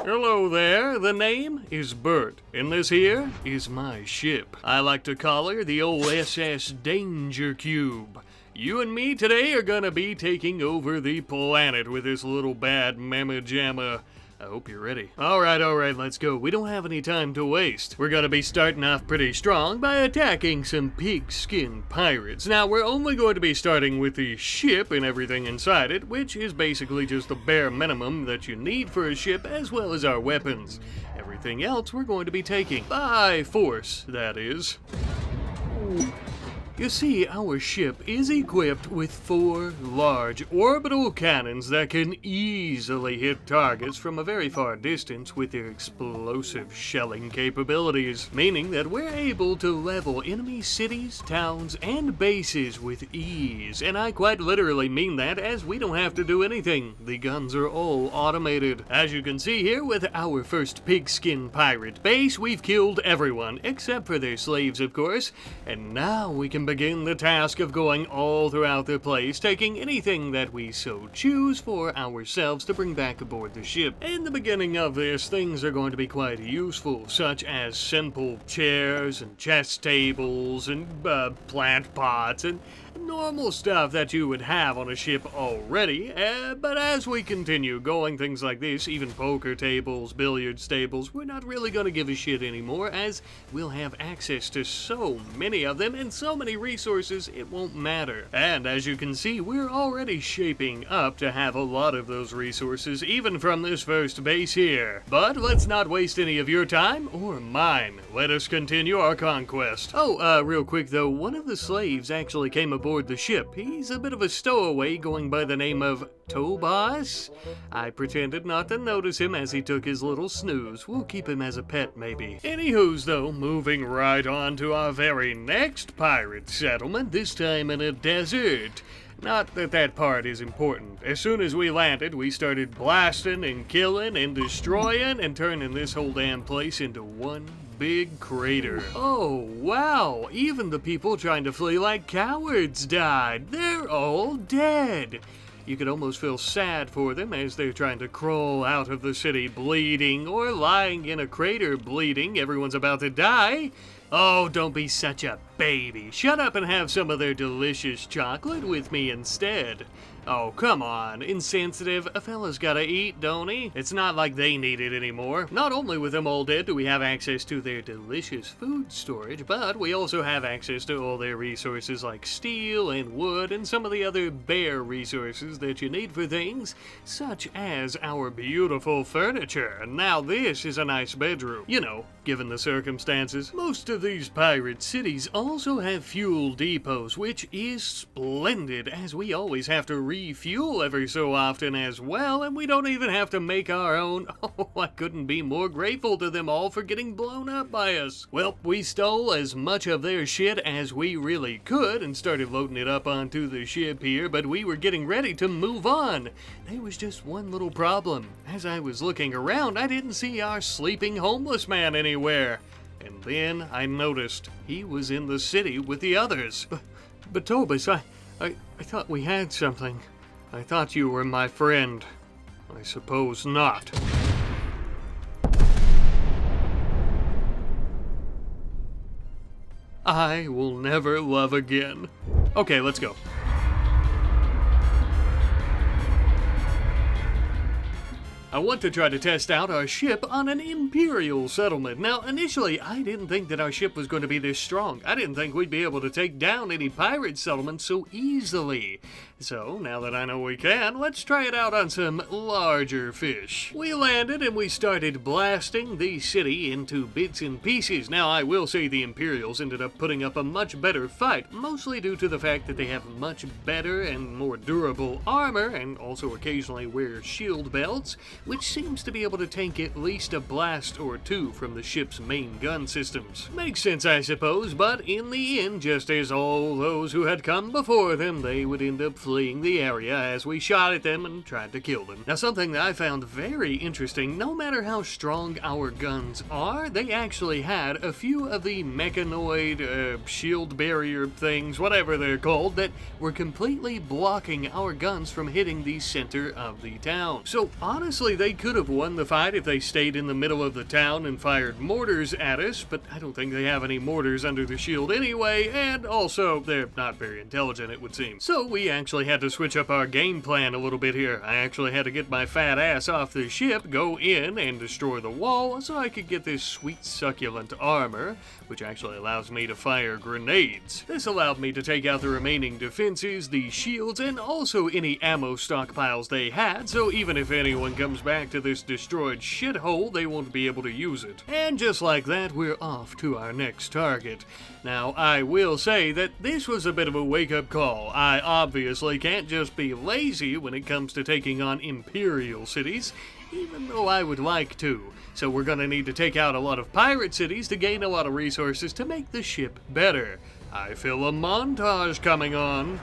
Hello there, the name is Bert, and this here is my ship. I like to call her the OSS Danger Cube. You and me today are gonna be taking over the planet with this little bad mamma jamma. I hope you're ready. Alright, let's go. We don't have any time to waste. We're gonna be starting off pretty strong by attacking some pigskin pirates. Now, we're only going to be starting with the ship and everything inside it, which is basically just the bare minimum that you need for a ship, as well as our weapons. Everything else we're going to be taking. By force, that is. You see, our ship is equipped with 4 large orbital cannons that can easily hit targets from a very far distance with their explosive shelling capabilities, meaning that we're able to level enemy cities, towns, and bases with ease. And I quite literally mean that, as we don't have to do anything. The guns are all automated. As you can see here, with our first pigskin pirate base, we've killed everyone, except for their slaves, of course, and now we can begin the task of going all throughout the place, taking anything that we so choose for ourselves to bring back aboard the ship. In the beginning of this, things are going to be quite useful, such as simple chairs and chest tables and plant pots and normal stuff that you would have on a ship already, but as we continue going, things like this, even poker tables, billiards tables, we're not really going to give a shit anymore, as we'll have access to so many of them and so many resources it won't matter. And as you can see, we're already shaping up to have a lot of those resources, even from this first base here. But let's not waste any of your time or mine. Let us continue our conquest. Oh, real quick though, one of the slaves actually came aboard the ship. He's a bit of a stowaway going by the name of Tobas. I pretended not to notice him as he took his little snooze. We'll keep him as a pet, maybe. Anywho's though, moving right on to our very next pirate settlement, this time in a desert. Not that that part is important. As soon as we landed, we started blasting and killing and destroying and turning this whole damn place into one big crater. Oh, wow. Even the people trying to flee like cowards died. They're all dead. You could almost feel sad for them as they're trying to crawl out of the city bleeding or lying in a crater bleeding. Everyone's about to die. Oh, don't be such a baby. Shut up and have some of their delicious chocolate with me instead. Oh, come on. Insensitive. A fella's gotta eat, don't he? It's not like they need it anymore. Not only with them all dead do we have access to their delicious food storage, but we also have access to all their resources like steel and wood and some of the other bare resources that you need for things, such as our beautiful furniture. Now this is a nice bedroom. You know, given the circumstances. Most of these pirate cities also have fuel depots, which is splendid, as we always have to refuel every so often as well, and we don't even have to make our own. Oh, I couldn't be more grateful to them all for getting blown up by us. Well, we stole as much of their shit as we really could and started loading it up onto the ship here, but we were getting ready to move on. There was just one little problem. As I was looking around, I didn't see our sleeping homeless man anywhere. And then I noticed he was in the city with the others. But Tobas, I thought we had something. I thought you were my friend. I suppose not. I will never love again. Okay, let's go. I want to try to test out our ship on an Imperial settlement. Now, initially, I didn't think that our ship was going to be this strong. I didn't think we'd be able to take down any pirate settlements so easily. So, now that I know we can, let's try it out on some larger fish. We landed and we started blasting the city into bits and pieces. Now, I will say the Imperials ended up putting up a much better fight, mostly due to the fact that they have much better and more durable armor, and also occasionally wear shield belts, which seems to be able to tank at least a blast or two from the ship's main gun systems. Makes sense, I suppose, but in the end, just as all those who had come before them, they would end up fleeing the area as we shot at them and tried to kill them. Now, something that I found very interesting, no matter how strong our guns are, they actually had a few of the mechanoid shield barrier things, whatever they're called, that were completely blocking our guns from hitting the center of the town. So honestly, honestly, they could have won the fight if they stayed in the middle of the town and fired mortars at us, but I don't think they have any mortars under the shield anyway, and also, they're not very intelligent, it would seem. So we actually had to switch up our game plan a little bit here. I actually had to get my fat ass off the ship, go in, and destroy the wall so I could get this sweet succulent armor, which actually allows me to fire grenades. This allowed me to take out the remaining defenses, the shields, and also any ammo stockpiles they had, so even if anyone comes back to this destroyed shithole, they won't be able to use it. And just like that, we're off to our next target. Now, I will say that this was a bit of a wake-up call. I obviously can't just be lazy when it comes to taking on Imperial cities, even though I would like to. So we're gonna need to take out a lot of pirate cities to gain a lot of resources to make the ship better. I feel a montage coming on.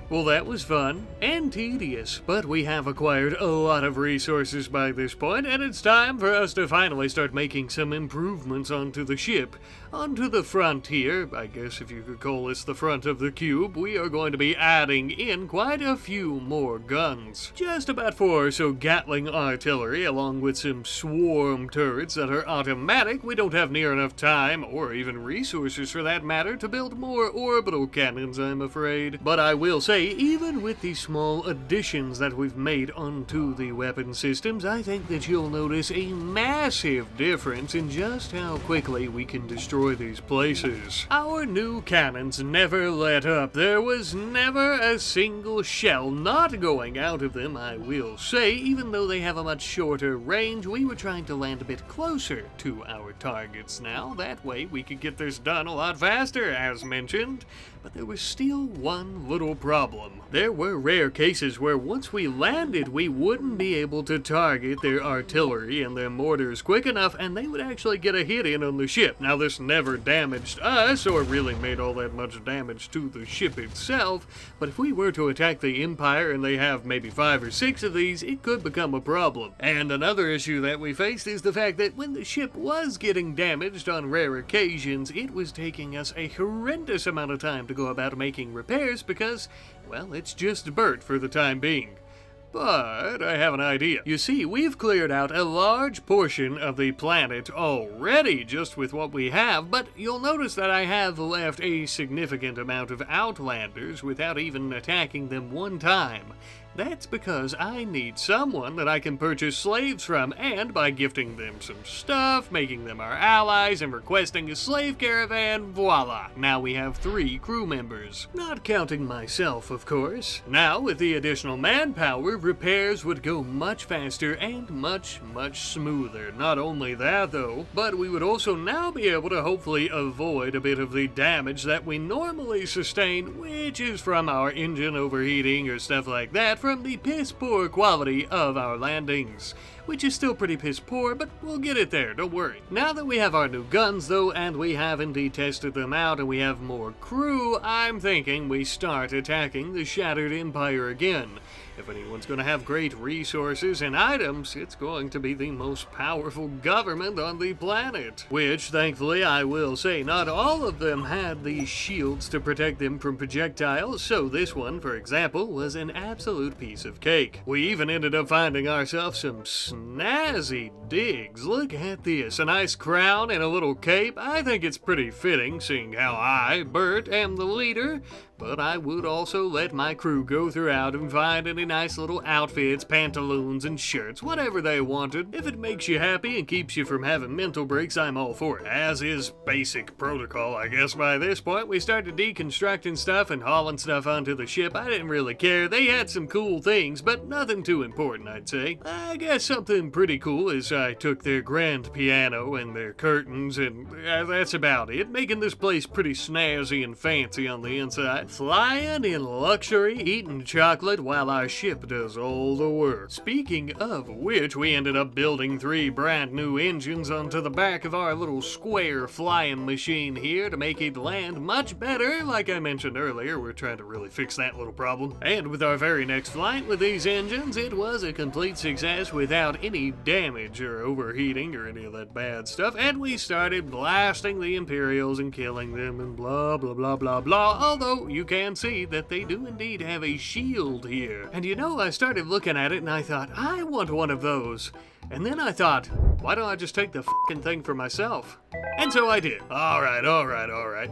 Well, that was fun and tedious, but we have acquired a lot of resources by this point, and it's time for us to finally start making some improvements onto the ship. Onto the front here, I guess if you could call this the front of the cube, we are going to be adding in quite a few more guns. Just about 4 or so Gatling artillery, along with some swarm turrets that are automatic. We don't have near enough time, or even resources for that matter, to build more orbital cannons, I'm afraid. But I will say, even with the small additions that we've made onto the weapon systems, I think that you'll notice a massive difference in just how quickly we can destroy these places. Our new cannons never let up. There was never a single shell not going out of them, I will say. Even though they have a much shorter range, we were trying to land a bit closer to our targets now. That way we could get this done a lot faster, as mentioned. But there was still one little problem. There were rare cases where once we landed, we wouldn't be able to target their artillery and their mortars quick enough, and they would actually get a hit in on the ship. Now, this never damaged us, or really made all that much damage to the ship itself, but if we were to attack the Empire and they have maybe 5 or 6 of these, it could become a problem. And another issue that we faced is the fact that when the ship was getting damaged on rare occasions, it was taking us a horrendous amount of time to go about making repairs because, well, it's just Bert for the time being. But I have an idea. You see, we've cleared out a large portion of the planet already just with what we have, but you'll notice that I have left a significant amount of Outlanders without even attacking them one time. That's because I need someone that I can purchase slaves from, and by gifting them some stuff, making them our allies, and requesting a slave caravan, voila! Now we have 3 crew members. Not counting myself, of course. Now, with the additional manpower, repairs would go much faster and much smoother. Not only that, though, but we would also now be able to hopefully avoid a bit of the damage that we normally sustain, which is from our engine overheating or stuff like that, from the piss-poor quality of our landings. Which is still pretty piss-poor, but we'll get it there, don't worry. Now that we have our new guns, though, and we have indeed tested them out, and we have more crew, I'm thinking we start attacking the Shattered Empire again. If anyone's going to have great resources and items, it's going to be the most powerful government on the planet. Which, thankfully, I will say, not all of them had these shields to protect them from projectiles, so this one, for example, was an absolute piece of cake. We even ended up finding ourselves some snazzy digs. Look at this, a nice crown and a little cape. I think it's pretty fitting, seeing how I, Bert, am the leader. But I would also let my crew go throughout and find any nice little outfits, pantaloons, and shirts, whatever they wanted. If it makes you happy and keeps you from having mental breaks, I'm all for it. As is basic protocol, I guess by this point. We started deconstructing stuff and hauling stuff onto the ship. I didn't really care. They had some cool things, but nothing too important, I'd say. I guess some something pretty cool is I took their grand piano and their curtains, and that's about it, making this place pretty snazzy and fancy on the inside. Flying in luxury, eating chocolate while our ship does all the work. Speaking of which, we ended up building 3 brand new engines onto the back of our little square flying machine here to make it land much better. Like I mentioned earlier, we're trying to really fix that little problem. And with our very next flight with these engines, it was a complete success without any damage or overheating or any of that bad stuff, and we started blasting the Imperials and killing them and blah blah blah blah blah, although you can see that they do indeed have a shield here. And you know, I started looking at it and I thought, I want one of those. And then I thought, why don't I just take the fucking thing for myself? And so I did. Alright.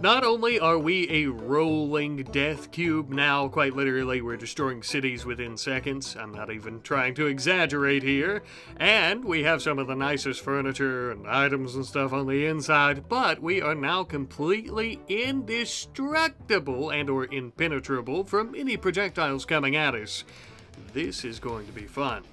Not only are we a rolling death cube now, quite literally, we're destroying cities within seconds. I'm not even trying to exaggerate here. And we have some of the nicest furniture and items and stuff on the inside, but we are now completely indestructible and or impenetrable from any projectiles coming at us. This is going to be fun.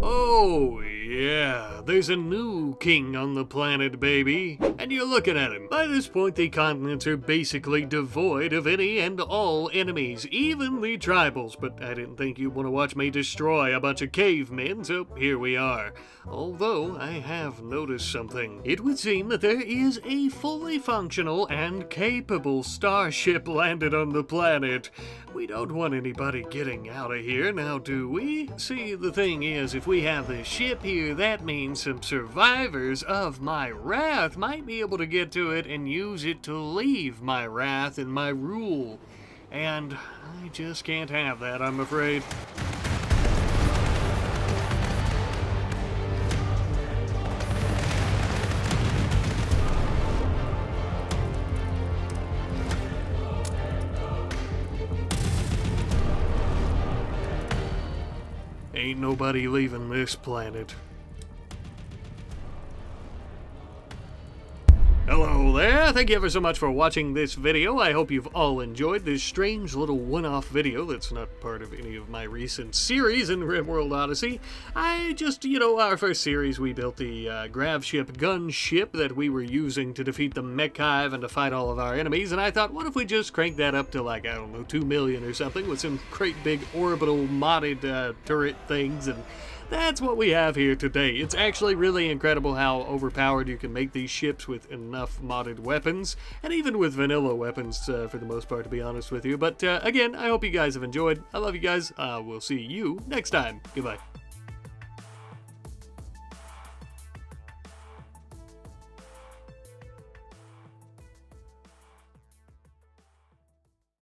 Oh, yeah, there's a new king on the planet, baby. And you're looking at him. By this point, the continents are basically devoid of any and all enemies, even the tribals. But I didn't think you'd want to watch me destroy a bunch of cavemen, so here we are. Although, I have noticed something. It would seem that there is a fully functional and capable starship landed on the planet. We don't want anybody getting out of here, now do we? See, the thing is, if we have this ship here, that means some survivors of my wrath might be able to get to it and use it to leave my wrath and my rule. And I just can't have that, I'm afraid. Ain't nobody leaving this planet. Hello there, thank you ever so much for watching this video. I hope you've all enjoyed this strange little one-off video that's not part of any of my recent series in RimWorld Odyssey. Our first series we built the Gravship gunship that we were using to defeat the mech hive and to fight all of our enemies, and I thought, what if we just crank that up to like, I don't know, 2 million or something with some great big orbital modded turret things, and that's what we have here today. It's actually really incredible how overpowered you can make these ships with enough modded weapons, and even with vanilla weapons for the most part, to be honest with you. But again, I hope you guys have enjoyed. I love you guys. We'll see you next time. Goodbye.